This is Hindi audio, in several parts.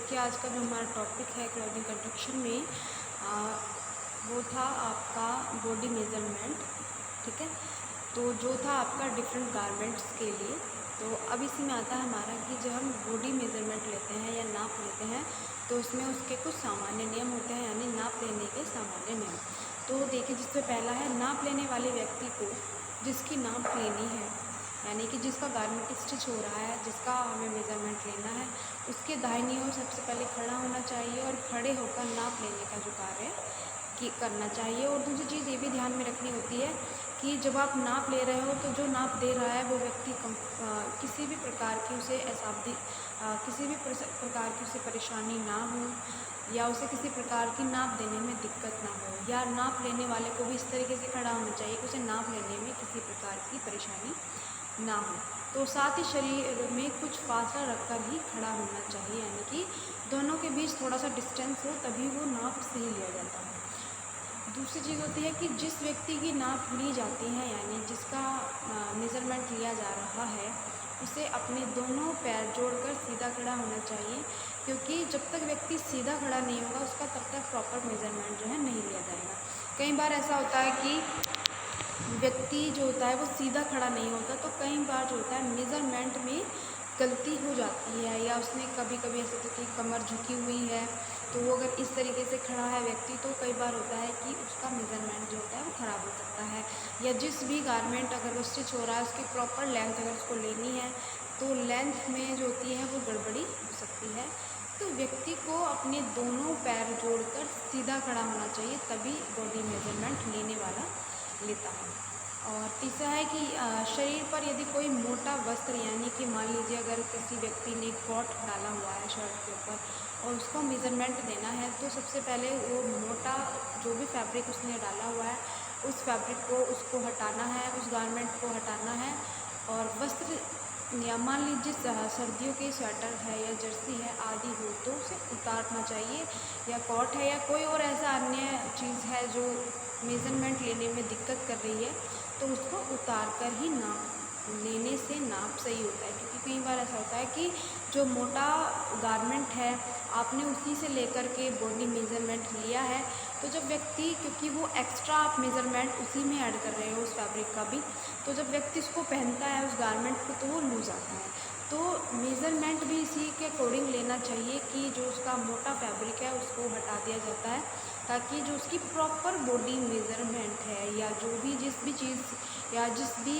देखिए आज का जो हमारा टॉपिक है क्लॉथिंग कंस्ट्रक्शन में वो था आपका बॉडी मेजरमेंट। ठीक है, तो जो था आपका डिफरेंट गारमेंट्स के लिए। तो अब इसी में आता है हमारा कि जब हम बॉडी मेजरमेंट लेते हैं या नाप लेते हैं तो उसमें उसके कुछ सामान्य नियम होते हैं, यानी नाप लेने के सामान्य नियम। तो देखिए, जिसमें पहला है नाप लेने वाले व्यक्ति को जिसकी नाप लेनी है, यानी कि जिसका गारमेंट स्टिच हो रहा है, जिसका हमें मेजरमेंट लेना है, उसके दाहिनी ओर सबसे पहले खड़ा होना चाहिए और खड़े होकर नाप लेने का जो कार्य है कि करना चाहिए। और दूसरी चीज़ ये भी ध्यान में रखनी होती है कि जब आप नाप ले रहे हो तो जो नाप दे रहा है वो व्यक्ति किसी भी प्रकार की उसे किसी भी प्रकार की उसे परेशानी ना हो, या उसे किसी प्रकार की नाप देने में दिक्कत ना हो, या नाप लेने वाले को भी इस तरीके से खड़ा होना चाहिए कि उसे नाप लेने में किसी प्रकार की परेशानी ना हो। तो साथ ही शरीर में कुछ फासला रखकर ही खड़ा होना चाहिए, यानी कि दोनों के बीच थोड़ा सा डिस्टेंस हो, तभी वो नाप सही लिया जाता है। दूसरी चीज़ होती है कि जिस व्यक्ति की नाप ली जाती है, यानी जिसका मेज़रमेंट लिया जा रहा है, उसे अपने दोनों पैर जोड़कर सीधा खड़ा होना चाहिए, क्योंकि जब तक व्यक्ति सीधा खड़ा नहीं होगा उसका तब तक प्रॉपर मेज़रमेंट जो है नहीं लिया जाएगा। कई बार ऐसा होता है कि व्यक्ति जो होता है वो सीधा खड़ा नहीं होता, तो कई बार जो होता है मेज़रमेंट में गलती हो जाती है, या उसने कभी कभी ऐसे तो कि कमर झुकी हुई है, तो वो अगर इस तरीके से खड़ा है व्यक्ति, तो कई बार होता है कि उसका मेज़रमेंट जो होता है वो ख़राब हो सकता है। या जिस भी गारमेंट अगर वो स्टिच हो रहा है उसकी प्रॉपर लेंथ अगर उसको लेनी है तो लेंथ में जो होती है वो गड़बड़ी हो सकती है। तो व्यक्ति को अपने दोनों पैर जोड़कर सीधा खड़ा होना चाहिए, तभी बॉडी मेज़रमेंट लेने वाला लेता है। और तीसरा है कि शरीर पर यदि कोई मोटा वस्त्र, यानी कि मान लीजिए अगर किसी व्यक्ति ने कॉट डाला हुआ है शर्ट के ऊपर और उसको मेज़रमेंट देना है, तो सबसे पहले वो मोटा जो भी फैब्रिक उसने डाला हुआ है उस फैब्रिक को उसको हटाना है, उस गारमेंट को हटाना है। और वस्त्र या मान लीजिए सर्दियों के स्वेटर है या जर्सी है आदि हो तो उसे उतारना चाहिए, या कॉट है या कोई और ऐसा अन्य चीज़ है जो मेज़रमेंट लेने में दिक्कत कर रही है, तो उसको उतार कर ही नाप लेने से नाप सही होता है। क्योंकि कई बार ऐसा होता है कि जो मोटा गारमेंट है आपने उसी से लेकर के बॉडी मेज़रमेंट लिया है, तो जब व्यक्ति, क्योंकि वो एक्स्ट्रा आप मेज़रमेंट उसी में ऐड कर रहे हो उस फैब्रिक का भी, तो जब व्यक्ति उसको पहनता है उस गारमेंट को तो वो लूज़ आता है। तो मेज़रमेंट भी इसी के अकॉर्डिंग लेना चाहिए कि जो उसका मोटा फैब्रिक है उसको हटा दिया जाता है, ताकि जो उसकी प्रॉपर बॉडी मेज़रमेंट है, या जो भी जिस भी चीज़ या जिस भी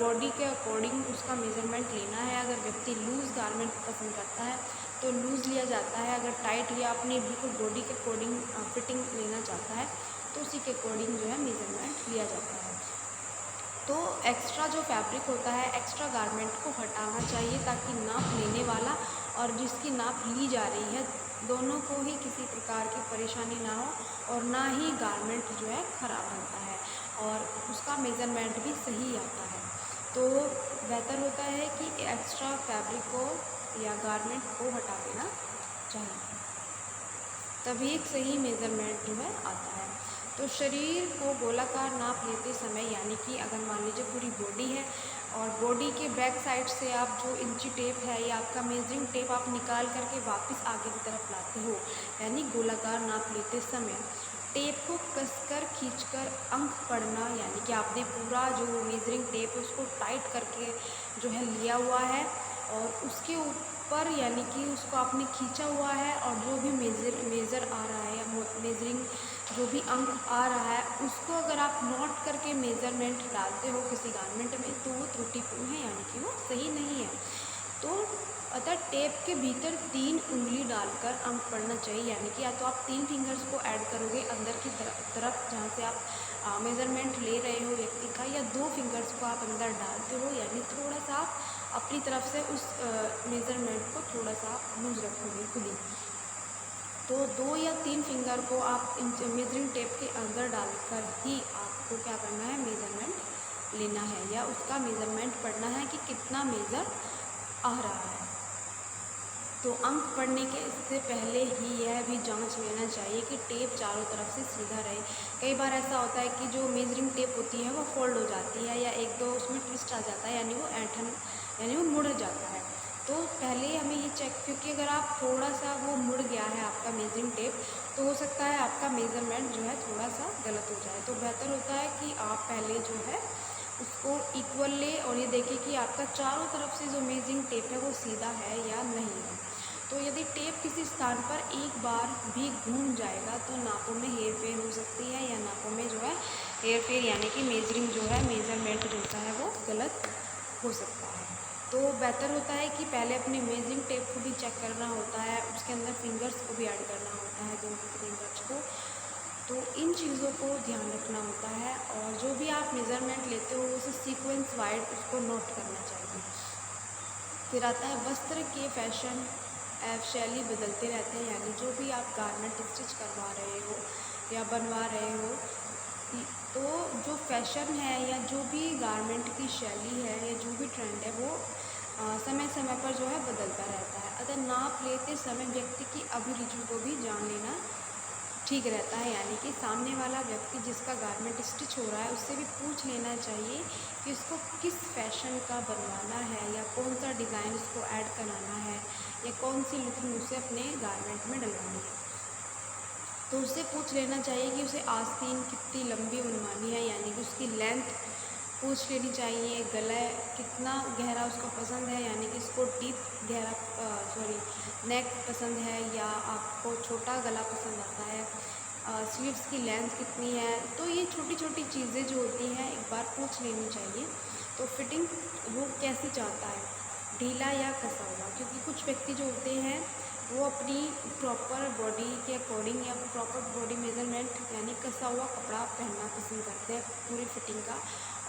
बॉडी के अकॉर्डिंग उसका मेज़रमेंट लेना है, अगर व्यक्ति लूज़ गारमेंट पसंद करता है तो लूज़ लिया जाता है, अगर टाइट या अपनी बिल्कुल बॉडी के अकॉर्डिंग फिटिंग लेना चाहता है तो उसी के अकॉर्डिंग जो है मेज़रमेंट लिया जाता है। तो एक्स्ट्रा जो फैब्रिक होता है, एक्स्ट्रा गारमेंट को हटाना चाहिए, ताकि नाप लेने वाला और जिसकी नाप ली जा रही है दोनों को ही किसी प्रकार की परेशानी ना हो, और ना ही गारमेंट जो है ख़राब होता है और उसका मेज़रमेंट भी सही आता है। तो बेहतर होता है कि एक्स्ट्रा फैब्रिक को या गारमेंट को हटा देना चाहिए, तभी एक सही मेज़रमेंट जो है आता है। तो शरीर को गोलाकार नाप लेते समय, यानी कि अगर मान लीजिए पूरी बॉडी है और बॉडी के बैक साइड से आप जो इंची टेप है या आपका मेजरिंग टेप आप निकाल करके वापस आगे की तरफ लाते हो, यानी गोलाकार नाप लेते समय टेप को कसकर खींचकर अंक पढ़ना, यानी कि आपने पूरा जो मेजरिंग टेप है उसको टाइट करके जो है लिया हुआ है और उसके ऊपर यानी कि उसको आपने खींचा हुआ है, और जो भी मेज़र आ रहा है या मेजरिंग जो भी अंक आ रहा है उसको अगर आप नोट करके मेज़रमेंट डालते हो किसी गारमेंट में तो वो त्रुटिपूर्ण है, यानी कि वो सही नहीं है। तो अतः टेप के भीतर 3 उंगली डालकर अंक पढ़ना चाहिए, यानी कि या तो आप 3 फिंगर्स को ऐड करोगे अंदर की तरफ जहाँ से आप मेज़रमेंट ले रहे हो व्यक्ति का, या 2 फिंगर्स को आप अंदर डालते हो, यानी थोड़ा सा आप अपनी तरफ से उस मेज़रमेंट को थोड़ा सा आप लूज़ रखोगे खुद ही। तो 2 या 3 फिंगर को आप मेजरिंग टेप के अंदर डालकर ही आपको क्या करना है, मेज़रमेंट लेना है, या उसका मेज़रमेंट पढ़ना है कि कितना मेज़र आ रहा है। तो अंक पढ़ने के इससे पहले ही यह भी जांच लेना चाहिए कि टेप चारों तरफ से सीधा रहे। कई बार ऐसा होता है कि जो मेजरिंग टेप होती है वो फोल्ड हो जाती है, या एक दो उसमें ट्विस्ट आ जाता है, यानी वो ऐंठन यानी वो मुड़ जाता है। तो पहले हमें ये चेक, क्योंकि अगर आप थोड़ा सा वो मुड़ गया है आपका मेजरिंग टेप, तो हो सकता है आपका मेज़रमेंट जो है थोड़ा सा गलत हो जाए। तो बेहतर होता है कि आप पहले जो है उसको इक्वल ले और ये देखें कि आपका चारों तरफ से जो मेजरिंग टेप है वो सीधा है या नहीं है। तो यदि टेप किसी स्थान पर एक बार भी घूम जाएगा तो नापों में हेर फेर हो सकती है, या नापों में जो है हेर फेर यानी कि मेजरिंग जो है, मेज़रमेंट जो होता है वो गलत हो सकता है। तो बेहतर होता है कि पहले अपने मेजरिंग टेप को भी चेक करना होता है, उसके अंदर फिंगर्स को भी ऐड करना होता है, 2 फिंगर्स को। तो इन चीज़ों को ध्यान रखना होता है, और जो भी आप मेज़रमेंट लेते हो उसे सीक्वेंस वाइज उसको नोट करना चाहिए। फिर आता है वस्त्र के फैशन शैली बदलते रहते हैं, यानी जो भी आप गारमेंट स्टिच करवा रहे हो या बनवा रहे हो, तो जो फैशन है या जो भी गारमेंट की शैली है या जो भी ट्रेंड है वो समय समय पर जो है बदलता रहता है। अतः नाप लेते समय व्यक्ति की अभिरुचि को भी जान लेना ठीक रहता है, यानी कि सामने वाला व्यक्ति जिसका गारमेंट स्टिच हो रहा है उससे भी पूछ लेना चाहिए कि उसको किस फैशन का बनवाना है, या कौन सा डिज़ाइन उसको ऐड कराना है, या कौन सी लुकिंग उसे अपने गारमेंट में डलवानी है। तो उससे पूछ लेना चाहिए कि उसे आस्तीन कितनी लंबी बनवानी है, यानी कि उसकी लेंथ पूछ लेनी चाहिए। गला कितना गहरा उसको पसंद है, यानी कि इसको डीप गहरा नेक पसंद है या आपको छोटा गला पसंद आता है। स्लीव्स की लेंथ कितनी है, तो ये छोटी छोटी चीज़ें जो होती हैं एक बार पूछ लेनी चाहिए। तो फिटिंग वो कैसे चाहता है, ढीला या कसा हुआ, क्योंकि कुछ व्यक्ति जो होते हैं वो अपनी प्रॉपर बॉडी के अकॉर्डिंग या प्रॉपर बॉडी मेजरमेंट यानी कसा हुआ कपड़ा पहनना पसंद करते हैं पूरी फिटिंग का,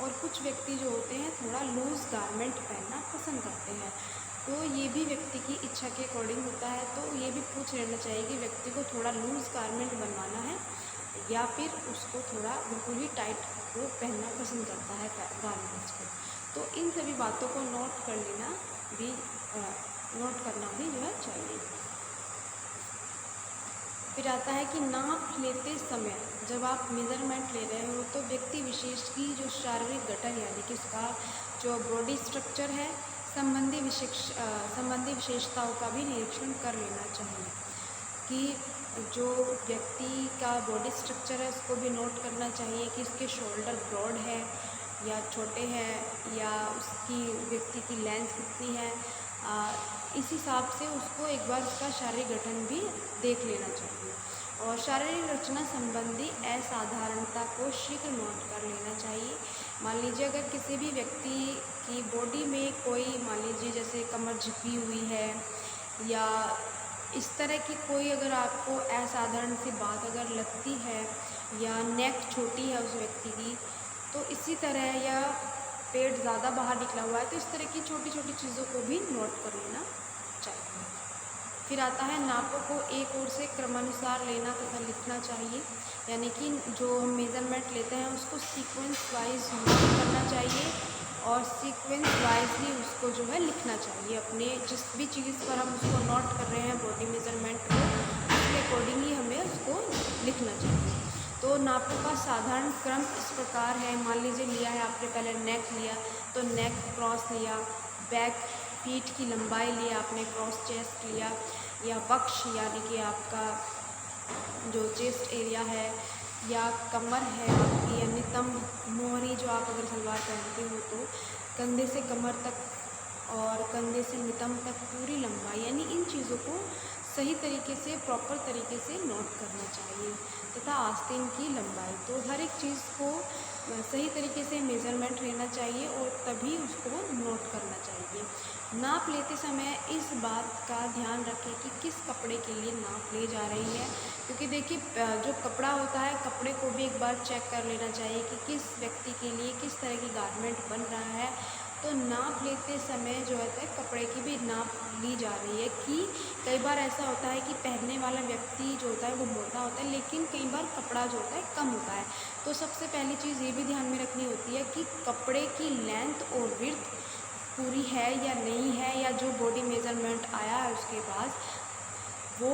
और कुछ व्यक्ति जो होते हैं थोड़ा लूज़ गारमेंट पहनना पसंद करते हैं। तो ये भी व्यक्ति की इच्छा के अकॉर्डिंग होता है। तो ये भी पूछ लेना चाहिए कि व्यक्ति को थोड़ा लूज़ गारमेंट बनवाना है या फिर उसको थोड़ा बिल्कुल ही टाइट वो पहनना पसंद करता है गारमेंट्स को। तो इन सभी बातों को नोट कर लेना भी नोट करना भी जो है चाहिए। फिर आता है कि नाप लेते समय जब आप मेज़रमेंट ले रहे हो तो व्यक्ति विशेष की जो शारीरिक गठन यानी कि उसका जो बॉडी स्ट्रक्चर है संबंधी विशेषताओं का भी निरीक्षण कर लेना चाहिए, कि जो व्यक्ति का बॉडी स्ट्रक्चर है उसको भी नोट करना चाहिए कि उसके शोल्डर ब्रॉड है या छोटे हैं, या उसकी व्यक्ति की लेंथ कितनी है। इस हिसाब से उसको एक बार उसका शारीरिक गठन भी देख लेना चाहिए, और शारीरिक रचना संबंधी असाधारणता को शीघ्र नोट कर लेना चाहिए। मान लीजिए अगर किसी भी व्यक्ति की बॉडी में कोई, मान लीजिए जैसे कमर झुकी हुई है या इस तरह की कोई अगर आपको असाधारण सी बात अगर लगती है, या नेक छोटी है उस व्यक्ति की, तो इसी तरह, या पेट ज़्यादा बाहर निकला हुआ है, तो इस तरह की छोटी छोटी चीज़ों को भी नोट कर लेना चाहिए। फिर आता है नापों को एक ओर से क्रमानुसार लेना तथा लिखना चाहिए, यानी कि जो हम मेज़रमेंट लेते हैं उसको सीक्वेंस वाइज नोट करना चाहिए, और सीक्वेंस वाइज ही उसको जो है लिखना चाहिए। अपने जिस भी चीज़ पर हम उसको नोट कर रहे हैं बॉडी मेज़रमेंट को, उसके अकॉर्डिंग ही हमें उसको लिखना चाहिए। तो नापों का साधारण क्रम इस प्रकार है। मान लीजिए लिया है आपने, पहले नेक लिया तो नेक क्रॉस लिया, बैक पीठ की लंबाई लिया आपने, क्रॉस चेस्ट लिया, या वक्ष यानी कि आपका जो चेस्ट एरिया है, या कमर है आपकी, यानी मोहरी जो आप अगर सलवार पहनते हो तो कंधे से कमर तक और कंधे से नितंब तक पूरी लंबाई, यानी इन चीज़ों को सही तरीके से प्रॉपर तरीके से नोट करना चाहिए, तथा आस्तीन की लंबाई। तो हर एक चीज़ को सही तरीके से मेज़रमेंट लेना चाहिए और तभी उसको नोट करना चाहिए। नाप लेते समय इस बात का ध्यान रखें कि किस कपड़े के लिए नाप ले जा रही है, क्योंकि देखिए जो कपड़ा होता है, कपड़े को भी एक बार चेक कर लेना चाहिए कि किस व्यक्ति के लिए किस तरह की गारमेंट बन रहा है। तो नाप लेते समय जो होता है कपड़े की भी नाप ली जा रही है, कि कई बार ऐसा होता है कि पहनने वाला व्यक्ति जो होता है वो मोटा होता है, लेकिन कई बार कपड़ा जो होता है कम होता है। तो सबसे पहली चीज़ ये भी ध्यान में रखनी होती है कि कपड़े की लेंथ और विड्थ पूरी है या नहीं है, या जो बॉडी मेज़रमेंट आया है उसके पास वो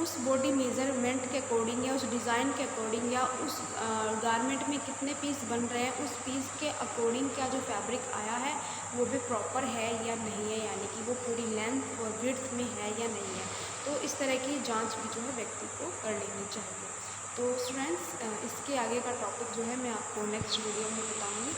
उस बॉडी मेज़रमेंट के अकॉर्डिंग या उस डिज़ाइन के अकॉर्डिंग या उस गारमेंट में कितने पीस बन रहे हैं उस पीस के अकॉर्डिंग क्या जो फैब्रिक आया है वो भी प्रॉपर है या नहीं है, यानी कि वो पूरी लेंथ और विड्थ में है या नहीं है। तो इस तरह की जांच भी जो है व्यक्ति को कर लेनी चाहिए। तो स्टूडेंट्स इसके आगे का टॉपिक जो है मैं आपको नेक्स्ट वीडियो में बताऊँगी।